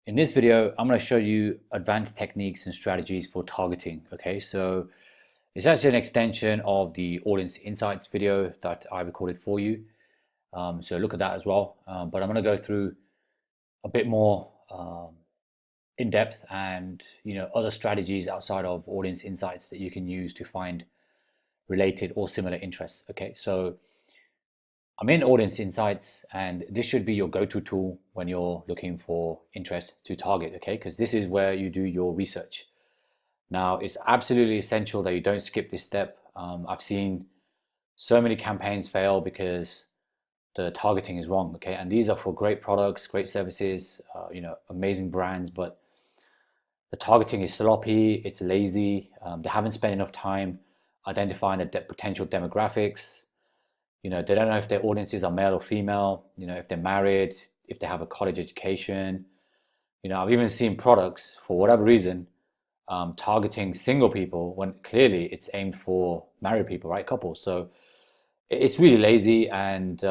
In this video, I'm going to show you advanced techniques and strategies for targeting. Okay, so it's actually an extension of the audience insights video that I recorded for you. So look at that as well. But I'm going to go through a bit more in depth and other strategies outside of audience insights that you can use to find related or similar interests. Okay, so I'm in Audience Insights, and this should be your go-to tool when you're looking for interest to target, okay? Because this is where you do your research. Now, it's absolutely essential that you don't skip this step. I've seen so many campaigns fail because the targeting is wrong, okay? And these are for great products, great services, amazing brands, but the targeting is sloppy, it's lazy, they haven't spent enough time identifying the potential demographics. They don't know if their audiences are male or female, if they're married, if they have a college education. I've even seen products, for whatever reason, targeting single people when clearly it's aimed for married people, right? Couples. So it's really lazy, and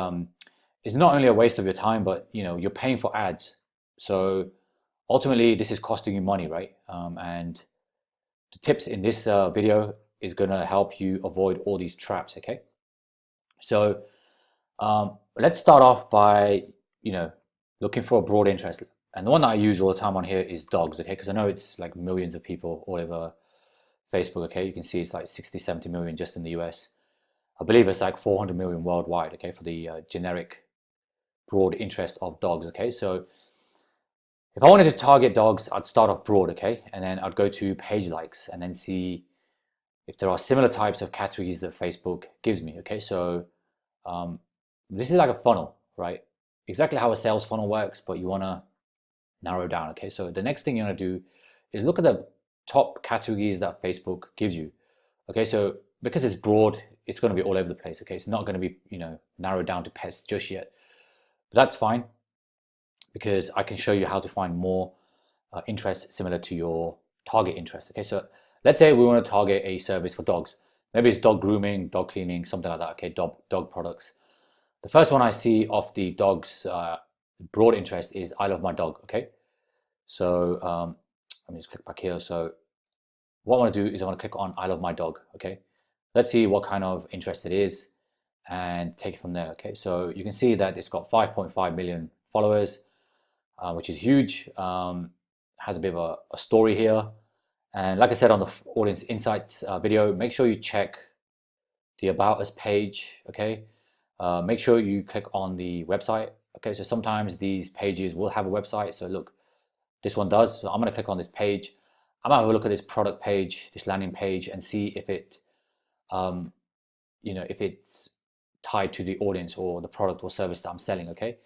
it's not only a waste of your time, but you're paying for ads. So ultimately, this is costing you money, right? And the tips in this video is going to help you avoid all these traps, okay? So let's start off by, looking for a broad interest. And the one that I use all the time on here is dogs, okay? Because I know it's like millions of people all over Facebook, okay? You can see it's like 60, 70 million just in the US. I believe it's like 400 million worldwide, okay, for the generic broad interest of dogs, okay? So if I wanted to target dogs, I'd start off broad, okay? And then I'd go to page likes and then see if there are similar types of categories that Facebook gives me, okay? So this is like a funnel, right? Exactly how a sales funnel works, but you want to narrow down, okay? So the next thing you want to do is look at the top categories that Facebook gives you, okay? So because it's broad, it's going to be all over the place, okay? It's not going to be, narrowed down to pets just yet. But that's fine, because I can show you how to find more interests similar to your target interest, okay? So let's say we want to target a service for dogs. Maybe it's dog grooming, dog cleaning, something like that, okay? Dog products. The first one I see of the dog's broad interest is I love my dog, okay? So let me just click back here. So what I want to do is I want to click on I love my dog, okay? Let's see what kind of interest it is and take it from there, okay? So you can see that it's got 5.5 million followers, which is huge. Has a bit of a story here. And like I said on the Audience Insights video, make sure you check the About Us page, okay? Make sure you click on the website, okay? So sometimes these pages will have a website. So look, this one does. So I'm gonna click on this page. I'm gonna have a look at this product page, this landing page, and see if it, if it's tied to the audience or the product or service that I'm selling, okay?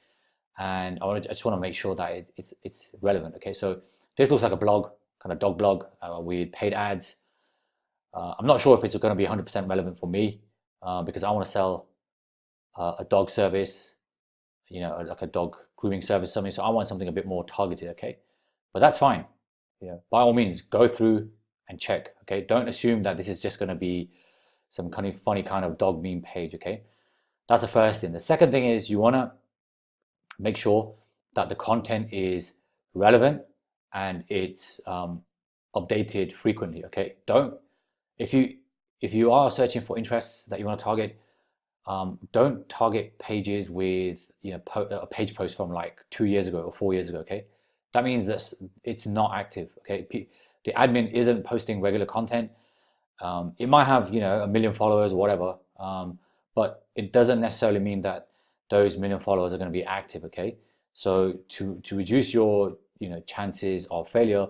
And I just want to make sure that it's relevant, okay? So this looks like a blog, kind of dog blog with paid ads. I'm not sure if it's going to be 100% relevant for me because I want to sell a dog service, like a dog grooming service, something. So I want something a bit more targeted, okay? But that's fine. By all means, go through and check, okay? Don't assume that this is just going to be some kind of funny kind of dog meme page, okay? That's the first thing. The second thing is you want to make sure that the content is relevant and it's updated frequently, okay? If you are searching for interests that you want to target, don't target pages with a page post from like 2 years ago or 4 years ago, okay? That means that it's not active, okay? The admin isn't posting regular content. It might have 1 million followers or whatever, but it doesn't necessarily mean that those 1 million followers are going to be active, okay? So to reduce your chances of failure,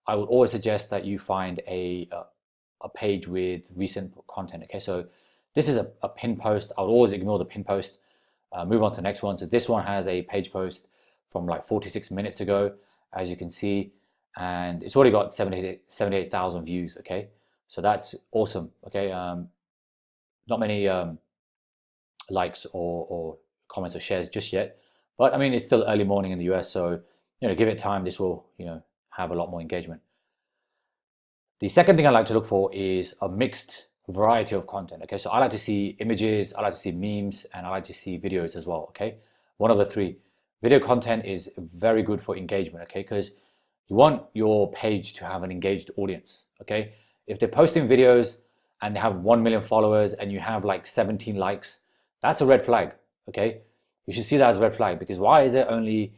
I would always suggest that you find a page with recent content, okay? So this is a pin post. I would always ignore the pin post, move on to the next one. So this one has a page post from like 46 minutes ago, as you can see, and it's already got 78,000 views, okay? So that's awesome, okay? Not many likes or comments or shares just yet, but I mean it's still early morning in the US, so give it time. This will have a lot more engagement. The second thing I like to look for is a mixed variety of content, okay? So I like to see images, I like to see memes, and I like to see videos as well, okay? One of the three. video content is very good for engagement, okay? Because you want your page to have an engaged audience, okay? If they're posting videos and they have 1 million followers and you have like 17 likes, that's a red flag, okay? You should see that as a red flag, because why is it only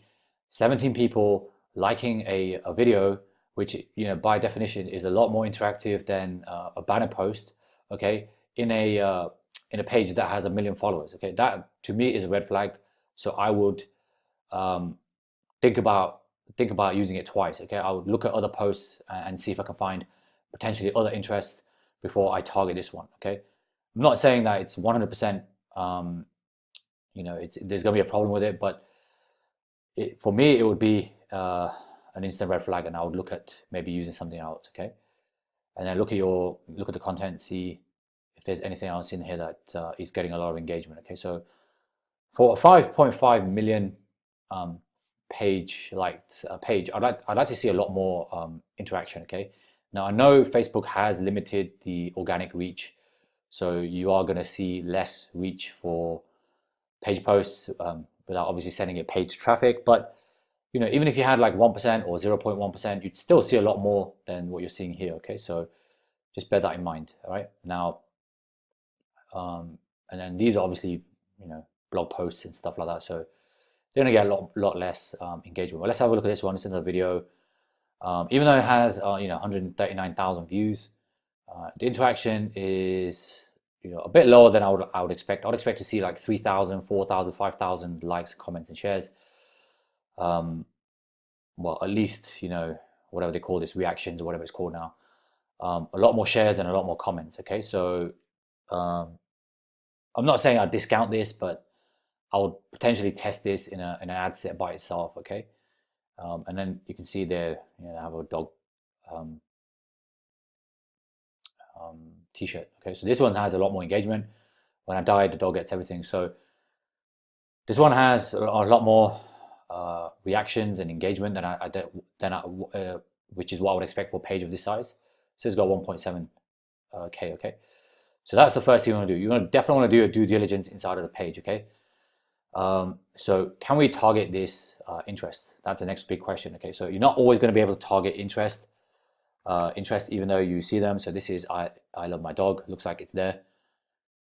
17 people liking a video, which, you know, by definition is a lot more interactive than a banner post, okay, in a page that has 1 million followers, okay? That to me is a red flag. So I would think about using it twice, okay? I would look at other posts and see if I can find potentially other interests before I target this one, okay? I'm not saying that it's 100%, you know, there's gonna be a problem with it, but for me, it would be an instant red flag, and I would look at maybe using something else, okay? And then look at the content, see if there's anything else in here that is getting a lot of engagement, okay? So for a 5.5 million page, I'd like to see a lot more interaction, okay? Now I know Facebook has limited the organic reach, so you are going to see less reach for page posts without obviously sending it paid traffic. But you know, even if you had like 1% or 0.1%, you'd still see a lot more than what you're seeing here, okay? So just bear that in mind, all right? Now, and then these are obviously, you know, blog posts and stuff like that, so they're gonna get a lot less engagement. Well, let's have a look at this one. It's another video. Even though it has you know, 139,000 views, the interaction is, you know, a bit lower than I would expect. I would expect to see like 3,000, 4,000, 5,000 likes, comments, and shares. Well, at least, you know, whatever they call this, reactions or whatever it's called now. A lot more shares and a lot more comments. Okay, so I'm not saying I discount this, but I would potentially test this in an ad set by itself. Okay, and then you can see there, you know, I have a dog t-shirt. Okay, so this one has a lot more engagement. When I die, the dog gets everything. So this one has a lot more reactions and engagement than which is what I would expect for a page of this size. So it's got 1.7 K. Okay, so that's the first thing you want to do. You're going to definitely want to do a due diligence inside of the page. Okay, so can we target this interest? That's the next big question. Okay, so you're not always going to be able to target interest even though you see them. So this is I love my dog. Looks like it's there,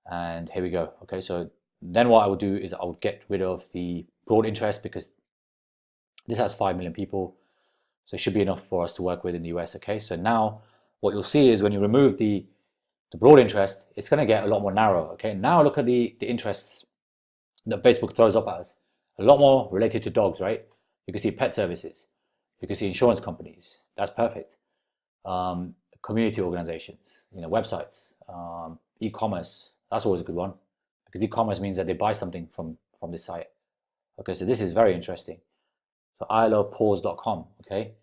and here we go. Okay, so then what I would do is I would get rid of the broad interest, because this has 5 million people, so it should be enough for us to work with in the US. Okay, so now what you'll see is when you remove the broad interest, it's going to get a lot more narrow. Okay, now look at the interests that Facebook throws up at us. A lot more related to dogs, right? You can see pet services, you can see insurance companies. That's perfect. Community organizations, you know, websites, e-commerce. That's always a good one, because e-commerce means that they buy something from this site. Okay, so this is very interesting. So ilovepaws.com. Okay,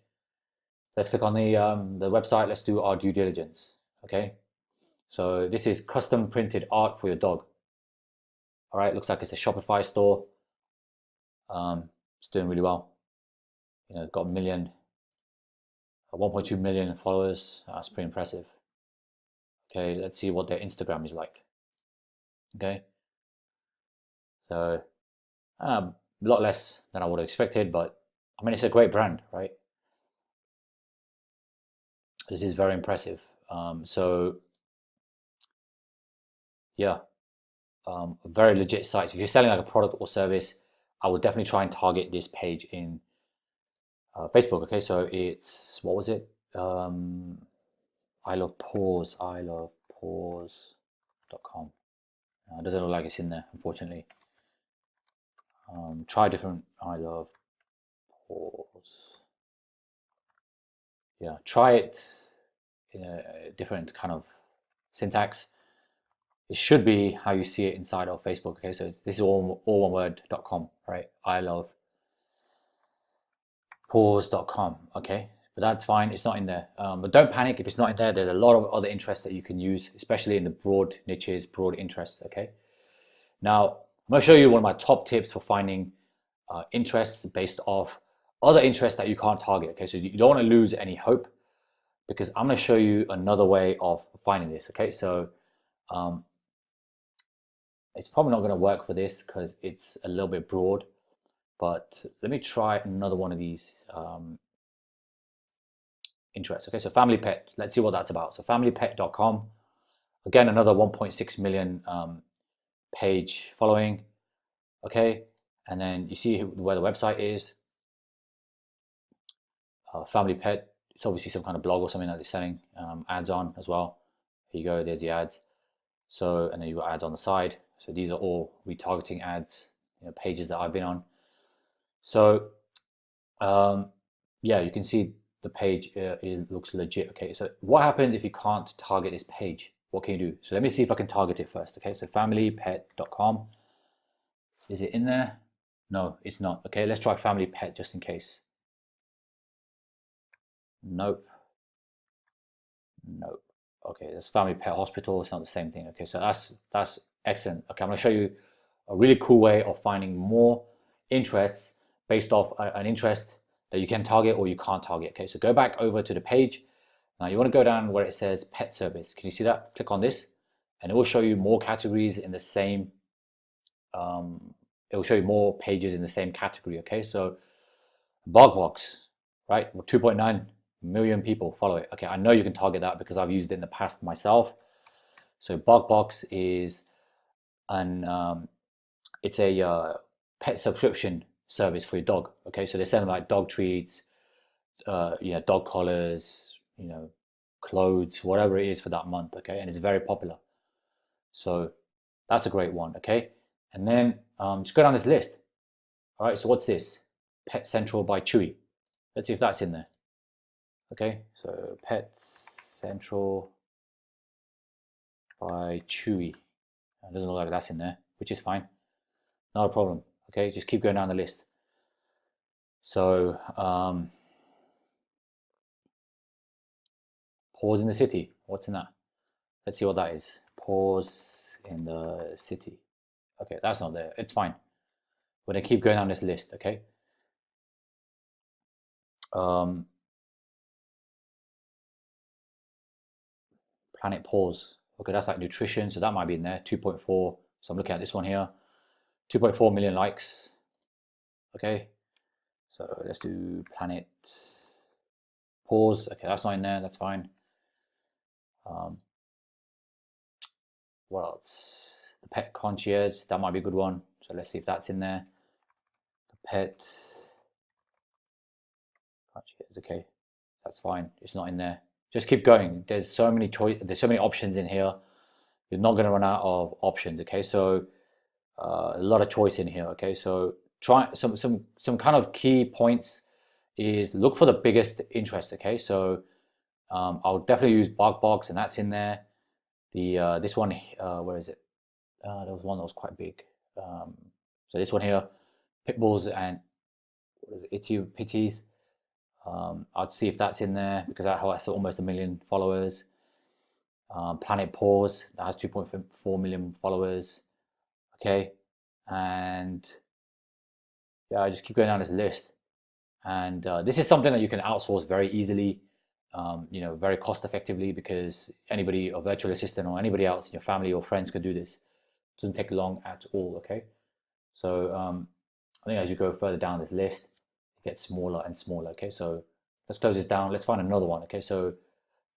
let's click on the website. Let's do our due diligence. Okay, so this is custom printed art for your dog. All right, looks like it's a Shopify store. It's doing really well. You know, got 1.2 million followers. That's pretty impressive. Okay, let's see what their Instagram is like. Okay, so a lot less than I would have expected, but I mean, it's a great brand, right? This is very impressive. So yeah, a very legit site. So if you're selling like a product or service, I would definitely try and target this page in Facebook. Okay, so it's, what was it? I love paws, ilovepaws.com. It doesn't look like it's in there, unfortunately. Try different I love paws. Yeah, try it in a different kind of syntax. It should be how you see it inside of Facebook. Okay, so this is all one word.com, right? I love paws.com. Okay, but that's fine, it's not in there. But don't panic if it's not in there. There's a lot of other interests that you can use, especially in the broad niches, broad interests. Okay, now I'm going to show you one of my top tips for finding interests based off other interests that you can't target. Okay, so you don't want to lose any hope, because I'm going to show you another way of finding this. Okay, so it's probably not going to work for this because it's a little bit broad, But let me try another one of these interests. Okay, so family pet, let's see what that's about. So familypet.com, again, another 1.6 million page following. Okay, and then you see where the website is. Family pet, it's obviously some kind of blog or something that they're selling ads on as well. Here you go, there's the ads. So, and then you've got ads on the side. So these are all retargeting ads, pages that I've been on. So yeah, you can see the page, it looks legit. Okay, so what happens if you can't target this page? What can you do? So let me see if I can target it first. Okay, so familypet.com. Is it in there? No, it's not. Okay, let's try family pet just in case. Nope. Nope. Okay, that's family pet hospital. It's not the same thing. Okay, so that's excellent. Okay, I'm going to show you a really cool way of finding more interests based off an interest that you can target or you can't target. Okay, so go back over to the page. Now you want to go down where it says pet service. Can you see that? Click on this and it will show you more categories in the same, it will show you more pages in the same category. Okay, so BogBox, right? 2.9 million people follow it. Okay, I know you can target that because I've used it in the past myself. So BogBox is it's a pet subscription service for your dog. Okay, so they sell them like dog treats, dog collars, clothes, whatever it is for that month. Okay, and it's very popular. So that's a great one. Okay, and then just go down this list. All right, so what's this? Pet Central by Chewy. Let's see if that's in there. Okay, so Pet Central by Chewy. It doesn't look like that's in there, which is fine. Not a problem. Okay, just keep going down the list. So Pause in the City. What's in that? Let's see what that is. Pause in the City. Okay, that's not there. It's fine. We're gonna keep going down this list. Okay. Planet Pause. Okay, that's like nutrition, so that might be in there. 2.4. So I'm looking at this one here. 2.4 million likes. Okay, so let's do Planet Pause. Okay, that's not in there. That's fine. What else? The Pet Concierge. That might be a good one. So let's see if that's in there. The Pet Concierge. Okay, that's fine. It's not in there. Just keep going. There's so many There's so many options in here. You're not going to run out of options. Okay, so a lot of choice in here. Okay, so try some kind of key points is look for the biggest interest. Okay, so I'll definitely use BarkBox, and that's in there. The this one, where is it? There was one that was quite big. So this one here, Pitbulls and what is it? Itty Pitties. I'll see if that's in there because that has almost 1 million followers. Planet Pause, that has 2.4 million followers. Okay, and yeah, I just keep going down this list. And this is something that you can outsource very easily, very cost effectively, because anybody, a virtual assistant or anybody else in your family or friends could do this. It doesn't take long at all. Okay, so I think as you go further down this list, it gets smaller and smaller. Okay, so let's close this down. Let's find another one. Okay, so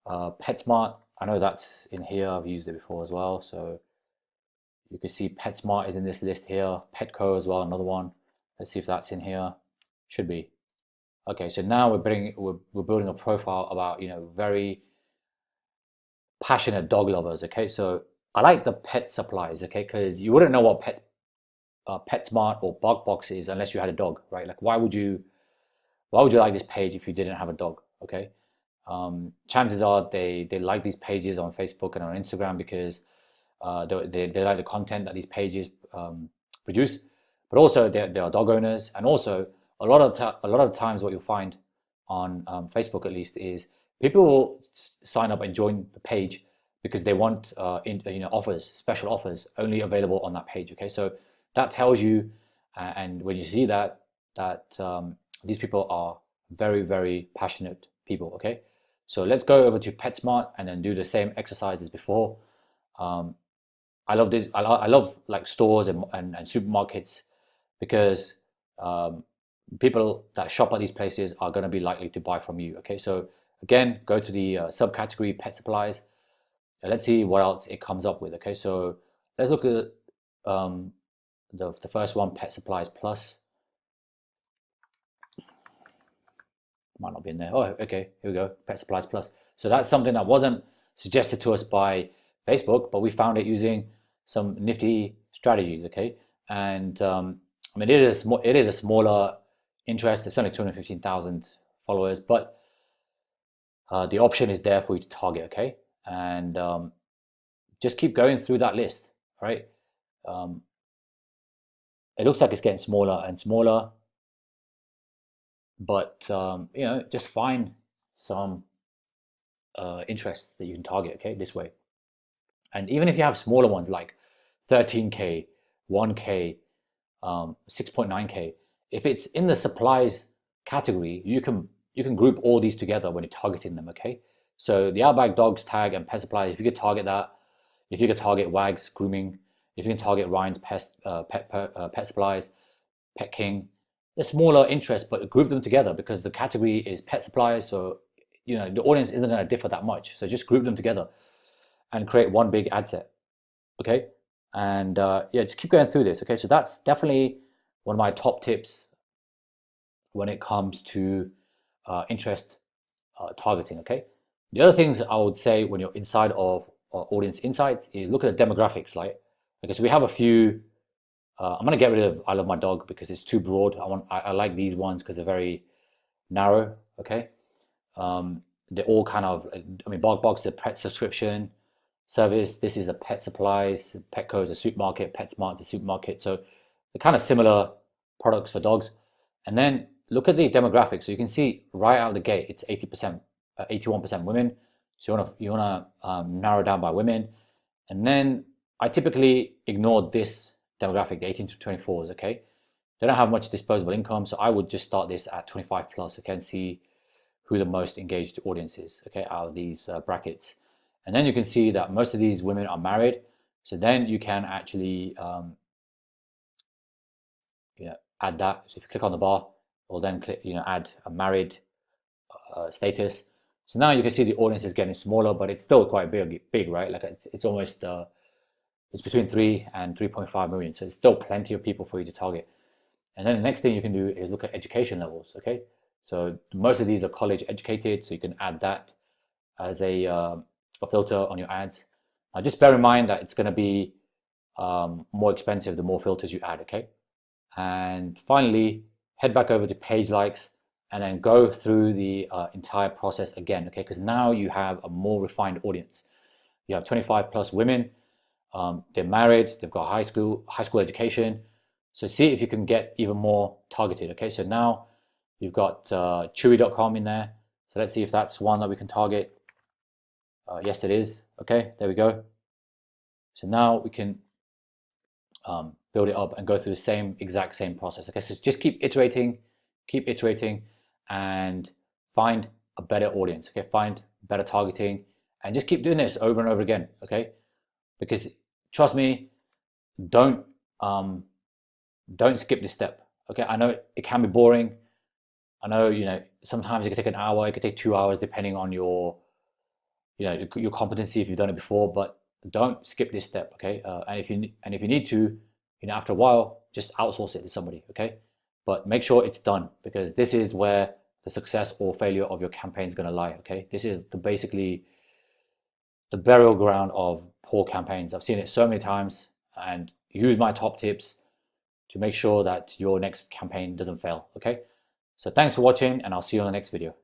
PetSmart, I know that's in here. I've used it before as well. So you can see PetSmart is in this list here. Petco as well, another one. Let's see if that's in here. Should be. Okay, so now we're building a profile about very passionate dog lovers. Okay, so I like the pet supplies. Okay, because you wouldn't know what PetSmart or BarkBox is unless you had a dog, right? Like why would you like this page if you didn't have a dog? Okay, chances are they like these pages on Facebook and on Instagram because they like the content that these pages produce, but also they are dog owners, and also a lot of times what you'll find on Facebook at least is people will sign up and join the page because they want offers, special offers only available on that page. Okay, so that tells you, and when you see that these people are very, very passionate people. Okay, so let's go over to PetSmart and then do the same exercise as before. I love this. I love like stores and supermarkets because people that shop at these places are going to be likely to buy from you. Okay, so again, go to the subcategory pet supplies. Let's see what else it comes up with. Okay, so let's look at the first one, pet supplies plus. Might not be in there. Oh, okay, here we go, pet supplies plus. So that's something that wasn't suggested to us by Facebook, but we found it using some nifty strategies. Okay, and I mean, it is a smaller interest. It's only 215,000 followers, but the option is there for you to target. Okay, and just keep going through that list. Right, it looks like it's getting smaller and smaller, but you know, just find some interests that you can target. Okay, this way, and even if you have smaller ones like 13K, 1K, 6.9K, if it's in the supplies category, you can group all these together when you're targeting them. Okay, so the Outback Dogs tag and pet supplies, if you could target that, if you could target Wags grooming, if you can target Ryan's pet supplies, Pet King, they're smaller interests, but group them together because the category is pet supplies. So you know the audience isn't going to differ that much. So just group them together and create one big ad set. Okay, and yeah, just keep going through this. Okay, so that's definitely one of my top tips when it comes to interest targeting. Okay, the other things I would say when you're inside of audience insights is look at the demographics. Right, okay, so we have a few. I'm gonna get rid of I love my dog because it's too broad. I like these ones because they're very narrow. Okay, they're all kind of, I mean, BarkBox is a pet subscription service. This is a pet supplies. Petco is a supermarket. PetSmart is a supermarket. So they're kind of similar products for dogs. And then look at the demographics. So you can see right out of the gate, it's 80%, 81% women. So you wanna narrow down by women. And then I typically ignore this demographic, the 18 to 24s. Okay, they don't have much disposable income, so I would just start this at 25 plus. Okay, and see who the most engaged audience is. Okay, out of these brackets. And then you can see that most of these women are married. So then you can actually you know, add that. So if you click on the bar, it will then click, you know, add a married status. So now you can see the audience is getting smaller, but it's still quite big, right? Like it's almost it's between 3 and 3.5 million. So it's still plenty of people for you to target. And then the next thing you can do is look at education levels. Okay, so most of these are college educated, so you can add that as a filter on your ads. Now just bear in mind that it's going to be more expensive the more filters you add. Okay, and finally head back over to page likes and then go through the entire process again. Okay, because now you have a more refined audience. You have 25 plus women. They're married. They've got high school education. So see if you can get even more targeted. Okay, so now you've got chewy.com in there. So let's see if that's one that we can target. Yes, it is. Okay, there we go. So now we can build it up and go through the exact same process. Okay, so just keep iterating, and find a better audience. Okay, find better targeting, and just keep doing this over and over again. Okay, because trust me, don't skip this step. Okay, I know it can be boring. I know, you know, sometimes it could take an hour, it could take 2 hours, depending on your, you know, your competency if you've done it before. But don't skip this step. Okay, and if you need to, you know, after a while, just outsource it to somebody. Okay, but make sure it's done, because this is where the success or failure of your campaign is going to lie. Okay, this is basically the burial ground of poor campaigns. I've seen it so many times, and use my top tips to make sure that your next campaign doesn't fail. Okay, so thanks for watching, and I'll see you on the next video.